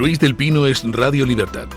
Luis del Pino es Radio Libertad.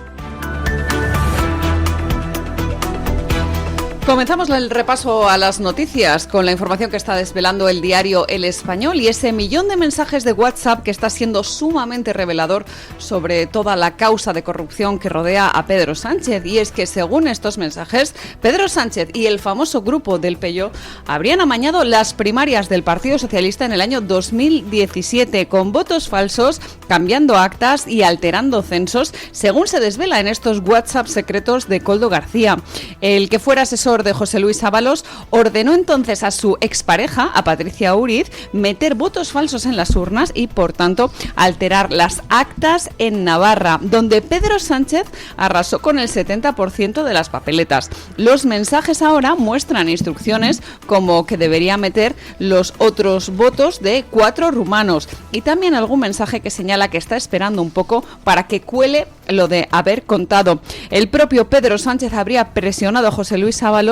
Comenzamos el repaso a las noticias con la información que está desvelando el diario El Español y ese millón de mensajes de WhatsApp que está siendo sumamente revelador sobre toda la causa de corrupción que rodea a Pedro Sánchez. Y es que según estos mensajes, Pedro Sánchez y el famoso grupo del Peyo habrían amañado las primarias del Partido Socialista en el año 2017 con votos falsos, cambiando actas y alterando censos, según se desvela en estos WhatsApp secretos de Koldo García. El que fuera asesor de José Luis Ábalos ordenó entonces a su expareja, a Patricia Uriz, meter votos falsos en las urnas y, por tanto, alterar las actas en Navarra, donde Pedro Sánchez arrasó con el 70% de las papeletas. Los mensajes ahora muestran instrucciones como que debería meter los otros votos de 4 rumanos y también algún mensaje que señala que está esperando un poco para que cuele lo de haber contado. El propio Pedro Sánchez habría presionado a José Luis Ábalos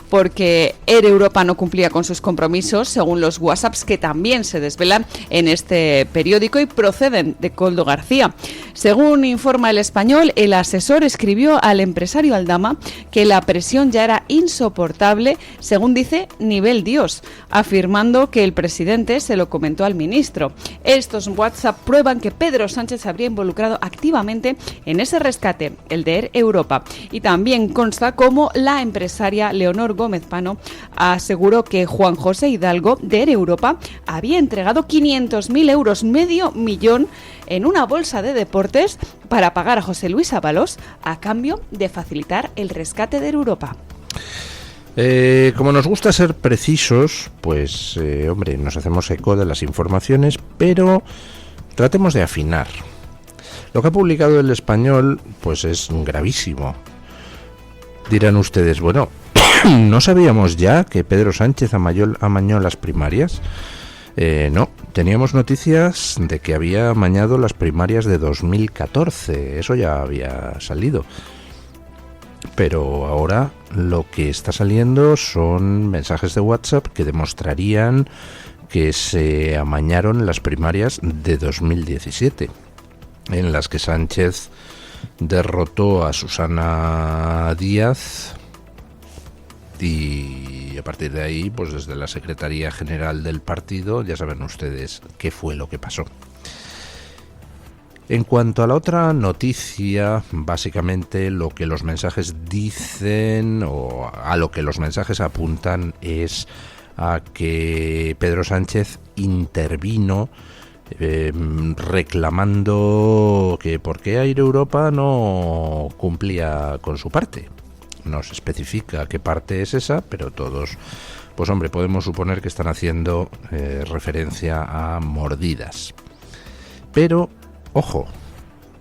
porque Air Europa no cumplía con sus compromisos, según los WhatsApps que también se desvelan en este periódico y proceden de Koldo García. Según informa El Español, el asesor escribió al empresario Aldama que la presión ya era insoportable, según dice, nivel Dios, afirmando que el presidente se lo comentó al ministro. Estos WhatsApp prueban que Pedro Sánchez habría involucrado activamente en ese rescate, el de Air Europa, y también consta cómo la empresaria Leonor Gómez Pano aseguró que Juan José Hidalgo de Air Europa había entregado 500.000 euros, medio millón, en una bolsa de deportes para pagar a José Luis Ábalos a cambio de facilitar el rescate de Air Europa. Como nos gusta ser precisos, pues, hombre, nos hacemos eco de las informaciones, pero tratemos de afinar. Lo que ha publicado El Español, pues es gravísimo. Dirán ustedes, bueno, ¿no sabíamos ya que Pedro Sánchez amañó las primarias? No, teníamos noticias de que había amañado las primarias de 2014, eso ya había salido. Pero ahora lo que está saliendo son mensajes de WhatsApp que demostrarían que se amañaron las primarias de 2017, en las que Sánchez derrotó a Susana Díaz y a partir de ahí, pues desde la Secretaría General del partido, ya saben ustedes qué fue lo que pasó. En cuanto a la otra noticia, básicamente lo que los mensajes dicen o a lo que los mensajes apuntan es a que Pedro Sánchez intervino reclamando que por qué Air Europa no cumplía con su parte. No se especifica qué parte es esa, pero todos, pues hombre, podemos suponer que están haciendo referencia a mordidas. Pero, ojo,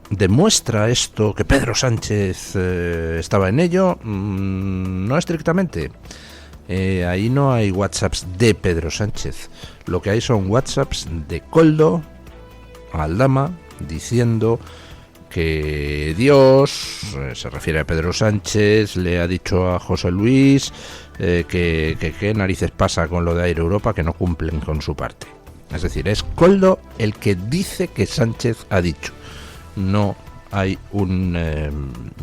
¿demuestra esto que Pedro Sánchez estaba en ello? No estrictamente. Ahí no hay WhatsApps de Pedro Sánchez. Lo que hay son WhatsApps de Koldo Aldama diciendo que Dios, se refiere a Pedro Sánchez, le ha dicho a José Luis que qué narices pasa con lo de Air Europa, que no cumplen con su parte. Es decir, es Koldo el que dice que Sánchez ha dicho. No hay un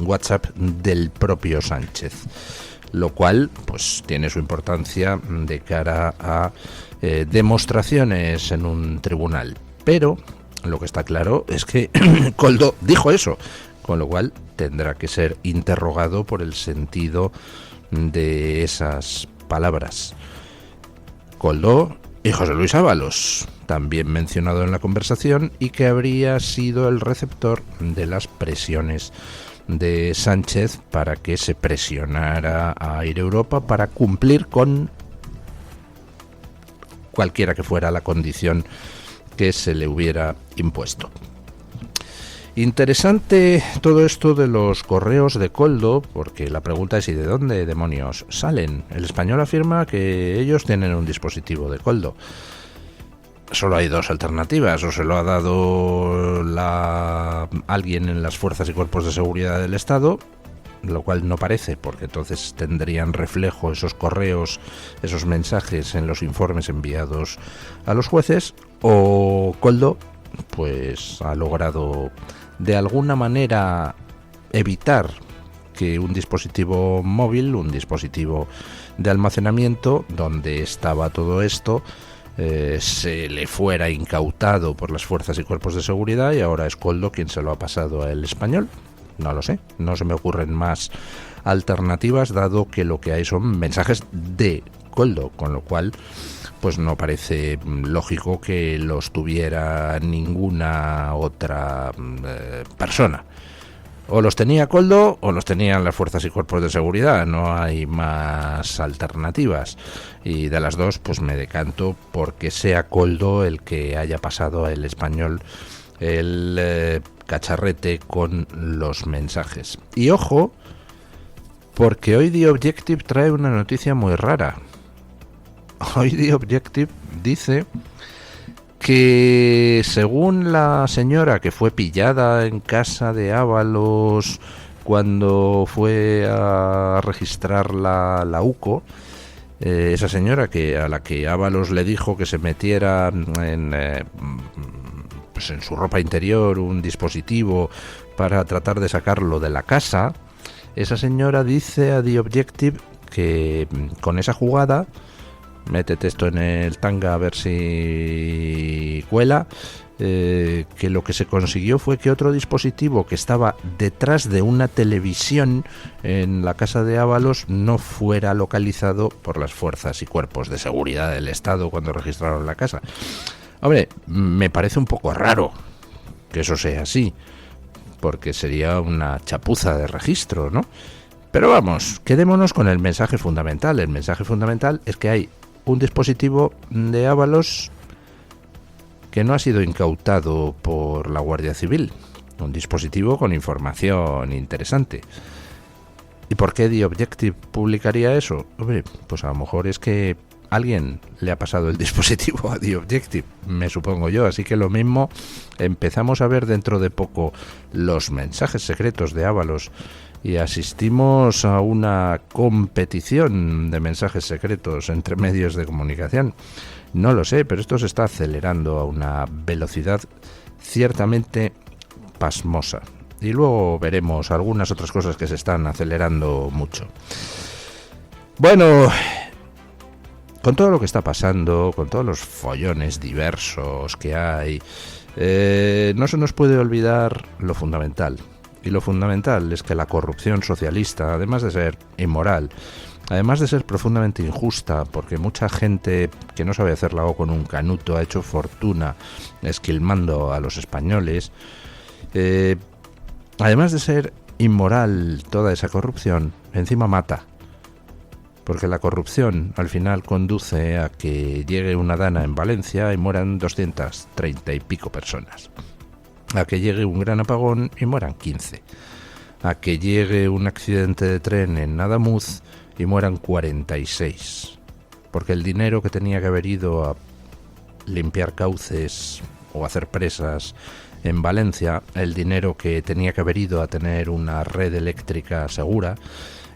WhatsApp del propio Sánchez, lo cual pues tiene su importancia de cara a demostraciones en un tribunal. Pero lo que está claro es que Koldo dijo eso, con lo cual tendrá que ser interrogado por el sentido de esas palabras. Koldo y José Luis Ábalos, también mencionado en la conversación, y que habría sido el receptor de las presiones de Sánchez para que se presionara a Air Europa para cumplir con cualquiera que fuera la condición que se le hubiera impuesto. Interesante todo esto de los correos de Koldo, porque la pregunta es ¿y de dónde demonios salen? El Español afirma que ellos tienen un dispositivo de Koldo. Solo hay dos alternativas: o se lo ha dado alguien en las fuerzas y cuerpos de seguridad del Estado, lo cual no parece, porque entonces tendrían reflejo esos correos, esos mensajes en los informes enviados a los jueces, o Koldo pues ha logrado de alguna manera evitar que un dispositivo móvil, un dispositivo de almacenamiento donde estaba todo esto, se le fuera incautado por las fuerzas y cuerpos de seguridad, y ahora es Koldo quien se lo ha pasado al Español. No lo sé, no se me ocurren más alternativas, dado que lo que hay son mensajes de Koldo, con lo cual pues no parece lógico que los tuviera ninguna otra persona. O los tenía Koldo o los tenían las fuerzas y cuerpos de seguridad, no hay más alternativas, y de las dos pues me decanto porque sea Koldo el que haya pasado al Español el cacharrete con los mensajes. Y ojo, porque hoy The Objective trae una noticia muy rara. Hoy The Objective dice que según la señora que fue pillada en casa de Ábalos cuando fue a registrar la UCO, esa señora a la que Ábalos le dijo que se metiera en su ropa interior un dispositivo para tratar de sacarlo de la casa, esa señora dice a The Objective que con esa jugada, métete esto en el tanga a ver si cuela, que lo que se consiguió fue que otro dispositivo que estaba detrás de una televisión en la casa de Ábalos no fuera localizado por las fuerzas y cuerpos de seguridad del Estado cuando registraron la casa. Hombre, me parece un poco raro que eso sea así, porque sería una chapuza de registro, ¿no? Pero vamos, quedémonos con el mensaje fundamental. El mensaje fundamental es que hay un dispositivo de Ábalos que no ha sido incautado por la Guardia Civil. Un dispositivo con información interesante. ¿Y por qué The Objective publicaría eso? Hombre, pues a lo mejor es que alguien le ha pasado el dispositivo a The Objective, me supongo yo. Así que lo mismo, empezamos a ver dentro de poco los mensajes secretos de Ábalos y asistimos a una competición de mensajes secretos entre medios de comunicación. No lo sé, pero esto se está acelerando a una velocidad ciertamente pasmosa. Y luego veremos algunas otras cosas que se están acelerando mucho. Bueno, con todo lo que está pasando, con todos los follones diversos que hay, no se nos puede olvidar lo fundamental. Y lo fundamental es que la corrupción socialista, además de ser inmoral, además de ser profundamente injusta, porque mucha gente que no sabe hacer la O con un canuto ha hecho fortuna esquilmando a los españoles, además de ser inmoral toda esa corrupción, encima mata. Porque la corrupción al final conduce a que llegue una dana en Valencia y mueran 230 y pico personas. A que llegue un gran apagón y mueran 15. A que llegue un accidente de tren en Adamuz y mueran 46. Porque el dinero que tenía que haber ido a limpiar cauces o hacer presas en Valencia, el dinero que tenía que haber ido a tener una red eléctrica segura,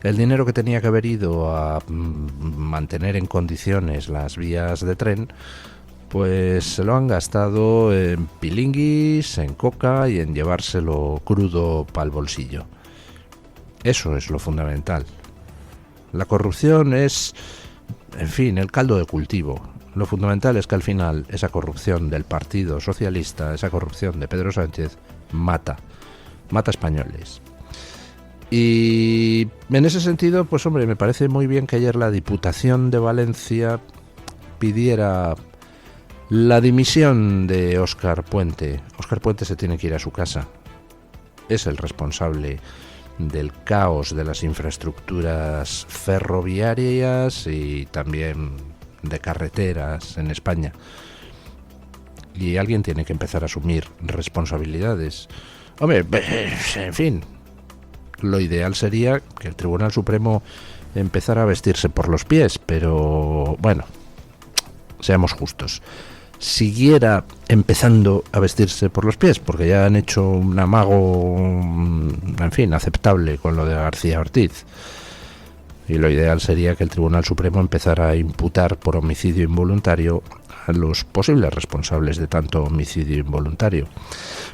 el dinero que tenía que haber ido a mantener en condiciones las vías de tren, pues se lo han gastado en pilinguis, en coca y en llevárselo crudo para el bolsillo. Eso es lo fundamental. La corrupción es, en fin, el caldo de cultivo. Lo fundamental es que al final esa corrupción del Partido Socialista, esa corrupción de Pedro Sánchez, mata españoles. Y en ese sentido, pues hombre, me parece muy bien que ayer la Diputación de Valencia pidiera la dimisión de Óscar Puente. Óscar Puente se tiene que ir a su casa. Es el responsable del caos de las infraestructuras ferroviarias y también de carreteras en España. Y alguien tiene que empezar a asumir responsabilidades. Hombre, en fin, lo ideal sería que el Tribunal Supremo empezara a vestirse por los pies, pero bueno, seamos justos. Siguiera empezando a vestirse por los pies, porque ya han hecho un amago, en fin, aceptable con lo de García Ortiz. y lo ideal sería que el Tribunal Supremo empezara a imputar por homicidio involuntario a los posibles responsables de tanto homicidio involuntario.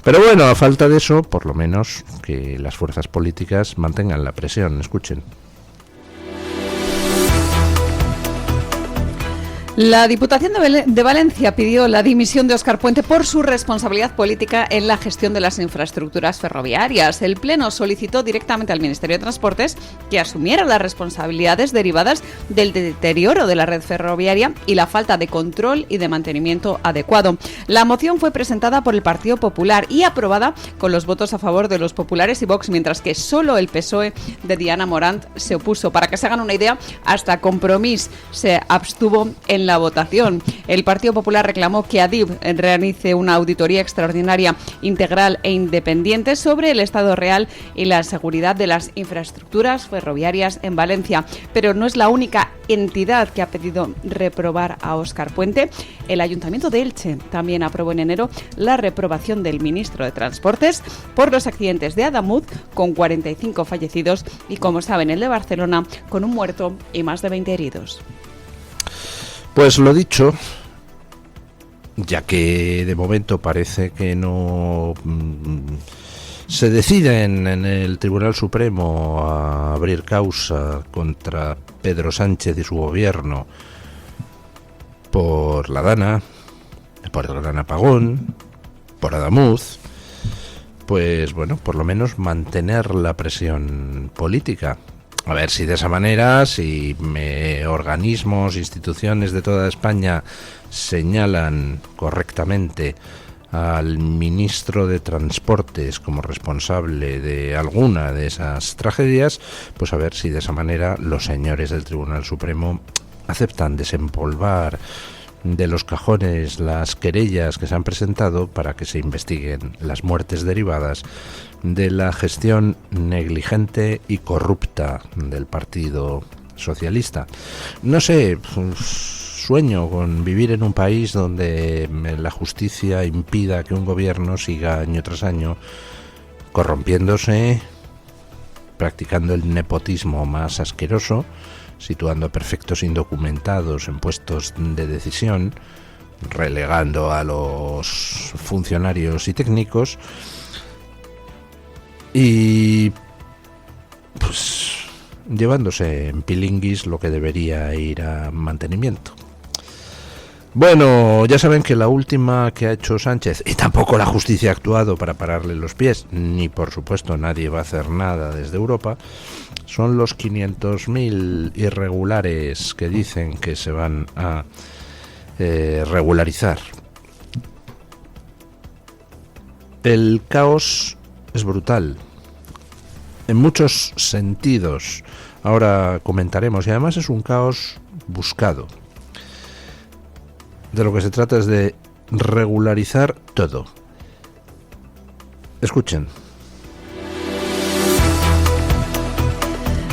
Pero bueno, a falta de eso, por lo menos que las fuerzas políticas mantengan la presión. Escuchen. La Diputación de Valencia pidió la dimisión de Óscar Puente por su responsabilidad política en la gestión de las infraestructuras ferroviarias. El Pleno solicitó directamente al Ministerio de Transportes que asumiera las responsabilidades derivadas del deterioro de la red ferroviaria y la falta de control y de mantenimiento adecuado. La moción fue presentada por el Partido Popular y aprobada con los votos a favor de los populares y Vox, mientras que solo el PSOE de Diana Morant se opuso. Para que se hagan una idea, hasta Compromís se abstuvo en la votación. El Partido Popular reclamó que Adif realice una auditoría extraordinaria, integral e independiente sobre el estado real y la seguridad de las infraestructuras ferroviarias en Valencia. Pero no es la única entidad que ha pedido reprobar a Óscar Puente. El Ayuntamiento de Elche también aprobó en enero la reprobación del ministro de Transportes por los accidentes de Adamuz, con 45 fallecidos, y, como saben, el de Barcelona, con un muerto y más de 20 heridos. Pues lo dicho, ya que de momento parece que no se deciden en el Tribunal Supremo a abrir causa contra Pedro Sánchez y su gobierno por la Dana, por el gran apagón, por Adamuz, pues bueno, por lo menos mantener la presión política. A ver si de esa manera, si organismos, instituciones de toda España señalan correctamente al ministro de Transportes como responsable de alguna de esas tragedias, pues a ver si de esa manera los señores del Tribunal Supremo aceptan desempolvar de los cajones las querellas que se han presentado para que se investiguen las muertes derivadas de la gestión negligente y corrupta del Partido Socialista. No sé, sueño con vivir en un país donde la justicia impida que un gobierno siga año tras año corrompiéndose, practicando el nepotismo más asqueroso, situando a perfectos indocumentados en puestos de decisión, relegando a los funcionarios y técnicos y pues llevándose en pilinguis lo que debería ir a mantenimiento. Bueno, ya saben que la última que ha hecho Sánchez, y tampoco la justicia ha actuado para pararle los pies, ni por supuesto nadie va a hacer nada desde Europa, son los 500.000 irregulares que dicen que se van a regularizar. El caos es brutal, en muchos sentidos. Ahora comentaremos, y además es un caos buscado. De lo que se trata es de regularizar todo. Escuchen.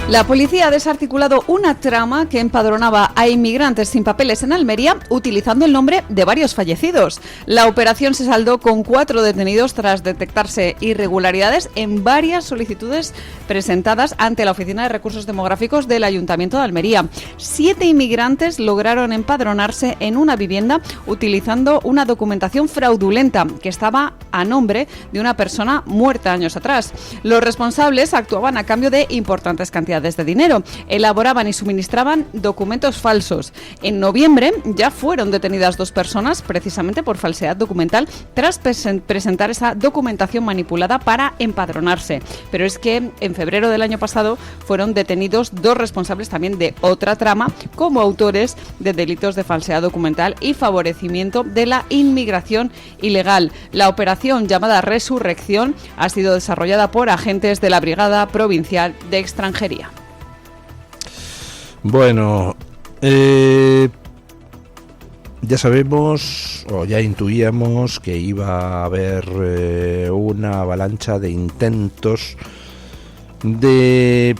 La policía ha desarticulado una trama que empadronaba a inmigrantes sin papeles en Almería utilizando el nombre de varios fallecidos. La operación se saldó con 4 detenidos tras detectarse irregularidades en varias solicitudes presentadas ante la Oficina de Recursos Demográficos del Ayuntamiento de Almería. 7 inmigrantes lograron empadronarse en una vivienda utilizando una documentación fraudulenta que estaba a nombre de una persona muerta años atrás. Los responsables actuaban a cambio de importantes cantidades de dinero, elaboraban y suministraban documentos falsos. En noviembre ya fueron detenidas 2 personas precisamente por falsedad documental tras presentar esa documentación manipulada para empadronarse. Pero es que en febrero del año pasado fueron detenidos 2 responsables también de otra trama como autores de delitos de falsedad documental y favorecimiento de la inmigración ilegal. La operación, llamada Resurrección, ha sido desarrollada por agentes de la Brigada Provincial de Extranjería. Bueno, ya sabemos, o ya intuíamos, que iba a haber una avalancha de intentos de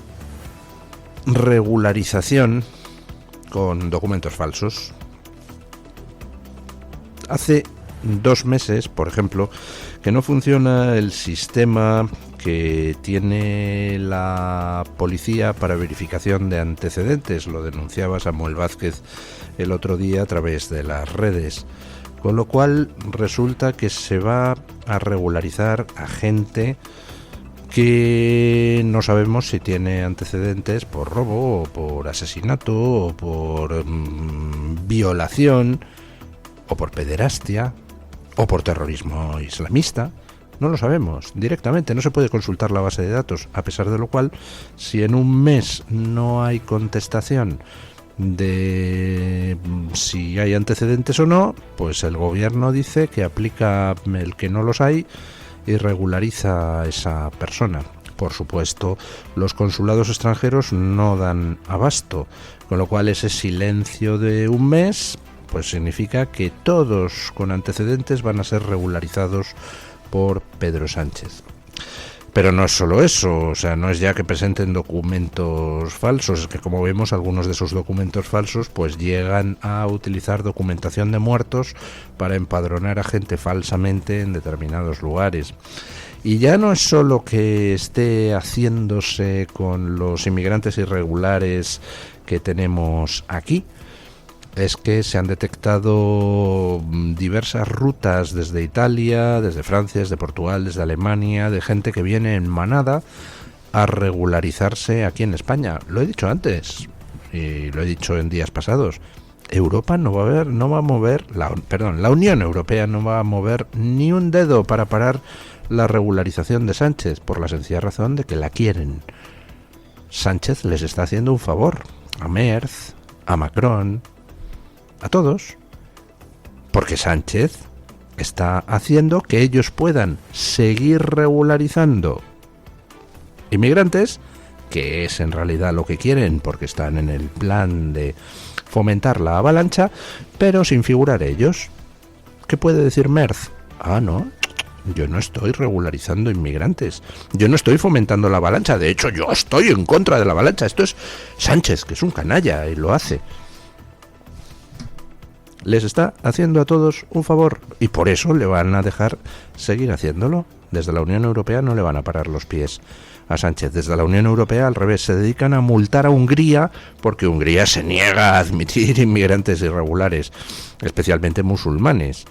regularización con documentos falsos. Hace 2 meses, por ejemplo, que no funciona el sistema que tiene la policía para verificación de antecedentes. Lo denunciaba Samuel Vázquez el otro día a través de las redes. Con lo cual resulta que se va a regularizar a gente que no sabemos si tiene antecedentes por robo o por asesinato o por violación o por pederastia o por terrorismo islamista. No lo sabemos directamente, no se puede consultar la base de datos, a pesar de lo cual, si en un mes no hay contestación de si hay antecedentes o no, pues el gobierno dice que aplica el que no los hay y regulariza a esa persona. Por supuesto, los consulados extranjeros no dan abasto, con lo cual ese silencio de un mes pues significa que todos con antecedentes van a ser regularizados por Pedro Sánchez. Pero no es solo eso, o sea, no es ya que presenten documentos falsos, es que como vemos algunos de esos documentos falsos pues llegan a utilizar documentación de muertos para empadronar a gente falsamente en determinados lugares. Y ya no es solo que esté haciéndose con los inmigrantes irregulares que tenemos aquí, es que se han detectado diversas rutas desde Italia, desde Francia, desde Portugal, desde Alemania, de gente que viene en manada a regularizarse aquí en España. Lo he dicho antes y lo he dicho en días pasados. Europa la Unión Europea no va a mover ni un dedo para parar la regularización de Sánchez, por la sencilla razón de que la quieren. Sánchez les está haciendo un favor a Merz, a Macron, a todos, porque Sánchez está haciendo que ellos puedan seguir regularizando inmigrantes, que es en realidad lo que quieren, porque están en el plan de fomentar la avalancha, pero sin figurar ellos. ¿Qué puede decir Merz? No, yo no estoy regularizando inmigrantes, yo no estoy fomentando la avalancha, de hecho yo estoy en contra de la avalancha, esto es Sánchez, que es un canalla y lo hace. Les está haciendo a todos un favor y por eso le van a dejar seguir haciéndolo. Desde la Unión Europea no le van a parar los pies a Sánchez. Desde la Unión Europea, al revés, se dedican a multar a Hungría porque Hungría se niega a admitir inmigrantes irregulares, especialmente musulmanes.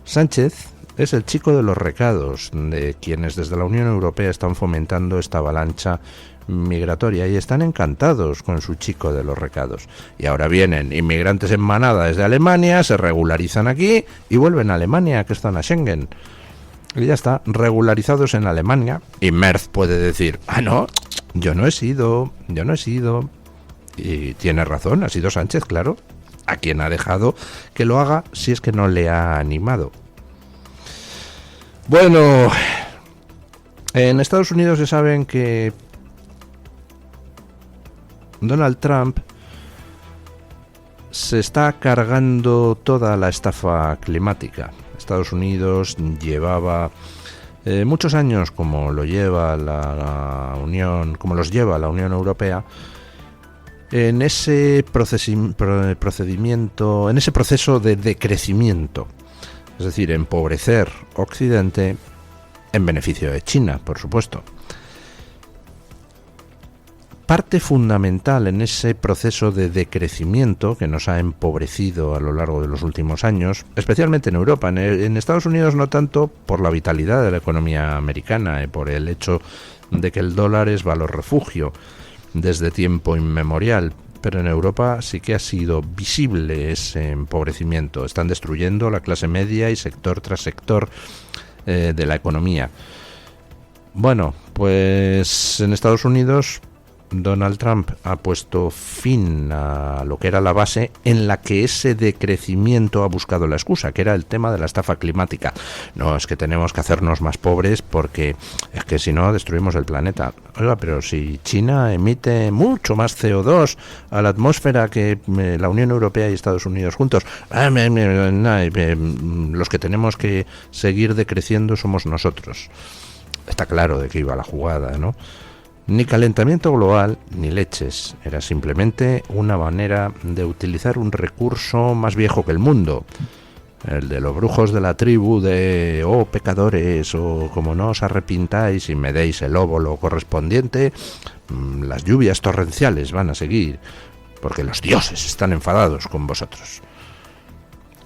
Sánchez es el chico de los recados de quienes desde la Unión Europea están fomentando esta avalancha migratoria y están encantados con su chico de los recados. Y ahora vienen inmigrantes en manada desde Alemania, se regularizan aquí y vuelven a Alemania, que están a Schengen. Y ya está, regularizados en Alemania. Y Merz puede decir, no, yo no he sido. Y tiene razón, ha sido Sánchez, claro, a quien ha dejado que lo haga si es que no le ha animado. Bueno, en Estados Unidos se saben que Donald Trump se está cargando toda la estafa climática. Estados Unidos llevaba muchos años, como los lleva la Unión Europea, en ese procedimiento, en ese proceso de decrecimiento, es decir, empobrecer Occidente en beneficio de China, por supuesto. Parte fundamental en ese proceso de decrecimiento que nos ha empobrecido a lo largo de los últimos años, especialmente en Europa, en Estados Unidos no tanto por la vitalidad de la economía americana y por el hecho de que el dólar es valor refugio desde tiempo inmemorial, pero en Europa sí que ha sido visible ese empobrecimiento. Están destruyendo la clase media y sector tras sector de la economía. Bueno, pues en Estados Unidos Donald Trump ha puesto fin a lo que era la base en la que ese decrecimiento ha buscado la excusa, que era el tema de la estafa climática. No, es que tenemos que hacernos más pobres porque es que si no destruimos el planeta. Oiga, pero si China emite mucho más CO2 a la atmósfera que la Unión Europea y Estados Unidos juntos, los que tenemos que seguir decreciendo somos nosotros. Está claro de qué iba la jugada, ¿no? Ni calentamiento global, ni leches. Era simplemente una manera de utilizar un recurso más viejo que el mundo. el de los brujos de la tribu de pecadores, o como no os arrepintáis y me deis el óvulo correspondiente, las lluvias torrenciales van a seguir, porque los dioses están enfadados con vosotros.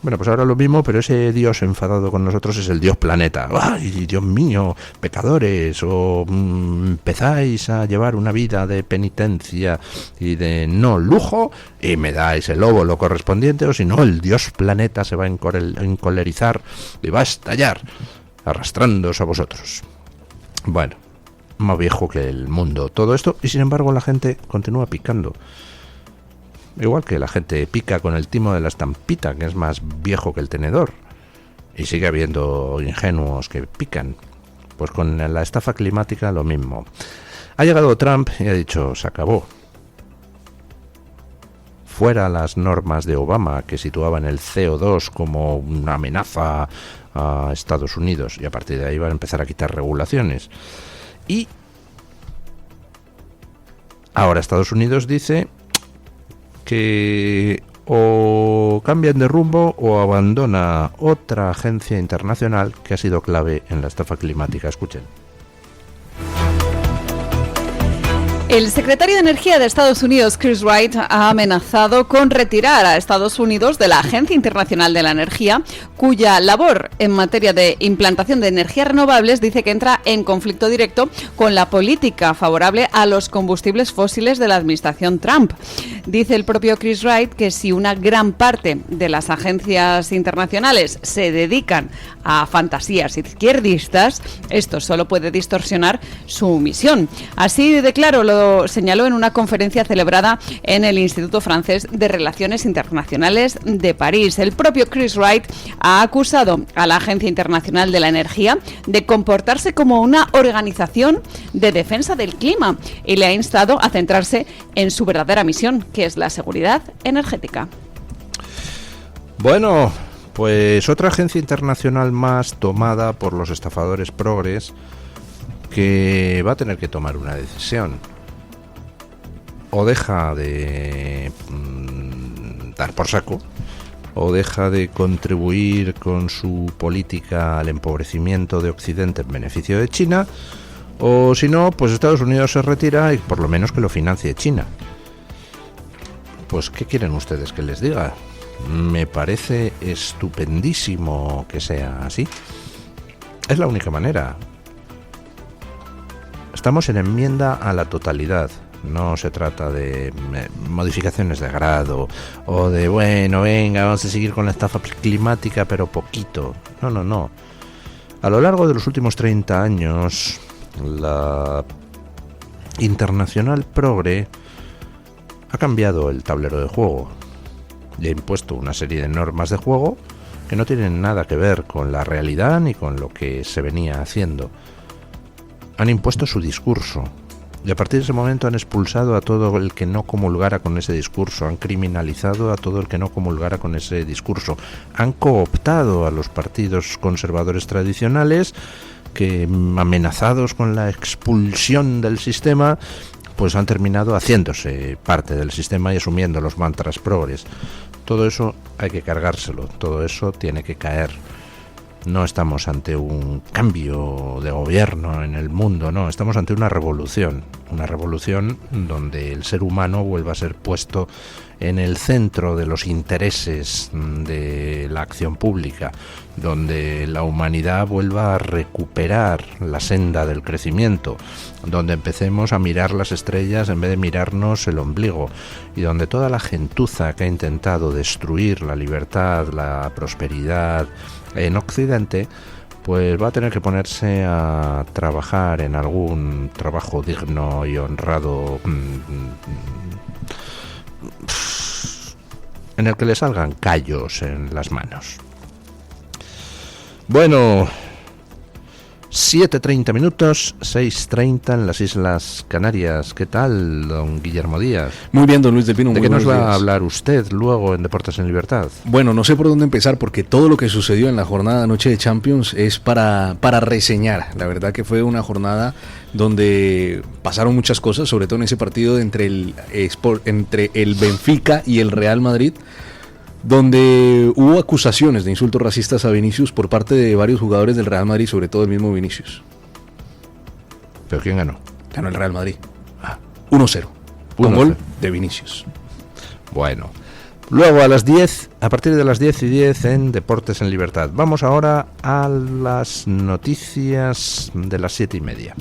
Bueno, pues ahora lo mismo, pero ese dios enfadado con nosotros es el dios planeta. ¡Ay, Dios mío, pecadores! O empezáis a llevar una vida de penitencia y de no lujo y me dais el óvulo correspondiente, o si no, el dios planeta se va a encolerizar y va a estallar, arrastrándoos a vosotros. Bueno, más viejo que el mundo todo esto, y sin embargo la gente continúa picando. Igual que la gente pica con el timo de la estampita, que es más viejo que el tenedor. Y sigue habiendo ingenuos que pican. Pues con la estafa climática lo mismo. Ha llegado Trump y ha dicho, se acabó. Fuera las normas de Obama, que situaban el CO2 como una amenaza a Estados Unidos. Y a partir de ahí van a empezar a quitar regulaciones. Y ahora Estados Unidos dice que o cambian de rumbo o abandona otra agencia internacional que ha sido clave en la estafa climática. Escuchen. El secretario de Energía de Estados Unidos, Chris Wright, ha amenazado con retirar a Estados Unidos de la Agencia Internacional de la Energía, cuya labor en materia de implantación de energías renovables dice que entra en conflicto directo con la política favorable a los combustibles fósiles de la administración Trump. Dice el propio Chris Wright que si una gran parte de las agencias internacionales se dedican a fantasías izquierdistas, esto solo puede distorsionar su misión. Así de claro lo señaló en una conferencia celebrada en el Instituto Francés de Relaciones Internacionales de París. El propio Chris Wright ha acusado a la Agencia Internacional de la Energía de comportarse como una organización de defensa del clima y le ha instado a centrarse en su verdadera misión, que es la seguridad energética. Bueno, pues otra agencia internacional más tomada por los estafadores progres, que va a tener que tomar una decisión. O deja de dar por saco, o deja de contribuir con su política al empobrecimiento de Occidente en beneficio de China, o si no, pues Estados Unidos se retira y por lo menos que lo financie China. Pues, ¿qué quieren ustedes que les diga? Me parece estupendísimo que sea así. Es la única manera. Estamos en enmienda a la totalidad. No se trata de modificaciones de grado o de, bueno, venga, vamos a seguir con la estafa climática, pero poquito. No. A lo largo de los últimos 30 años, la internacional progre ha cambiado el tablero de juego y ha impuesto una serie de normas de juego que no tienen nada que ver con la realidad ni con lo que se venía haciendo. Han impuesto su discurso. Y a partir de ese momento han expulsado a todo el que no comulgara con ese discurso, han criminalizado a todo el que no comulgara con ese discurso, han cooptado a los partidos conservadores tradicionales que, amenazados con la expulsión del sistema, pues han terminado haciéndose parte del sistema y asumiendo los mantras progres. Todo eso hay que cargárselo, todo eso tiene que caer. No estamos ante un cambio de gobierno en el mundo, no, estamos ante una revolución donde el ser humano vuelva a ser puesto en el centro de los intereses de la acción pública, donde la humanidad vuelva a recuperar la senda del crecimiento, donde empecemos a mirar las estrellas en vez de mirarnos el ombligo, y donde toda la gentuza que ha intentado destruir la libertad, la prosperidad en Occidente, pues va a tener que ponerse a trabajar en algún trabajo digno y honrado en el que le salgan callos en las manos. Bueno, 7:30 minutos, 6:30 en las Islas Canarias. ¿Qué tal, don Guillermo Díaz? Muy bien, don Luis del Pino. ¿De qué nos va días a hablar usted luego en Deportes en Libertad? Bueno, no sé por dónde empezar porque todo lo que sucedió en la jornada de anoche de Champions es para reseñar. La verdad que fue una jornada donde pasaron muchas cosas, sobre todo en ese partido entre el Benfica y el Real Madrid, donde hubo acusaciones de insultos racistas a Vinicius por parte de varios jugadores del Real Madrid, sobre todo el mismo Vinicius. ¿Pero quién ganó? Ganó el Real Madrid. 1-0. Con 1-0. gol de Vinicius. Bueno. Luego a partir de las 10:10 en Deportes en Libertad. Vamos ahora a las noticias de las 7:30.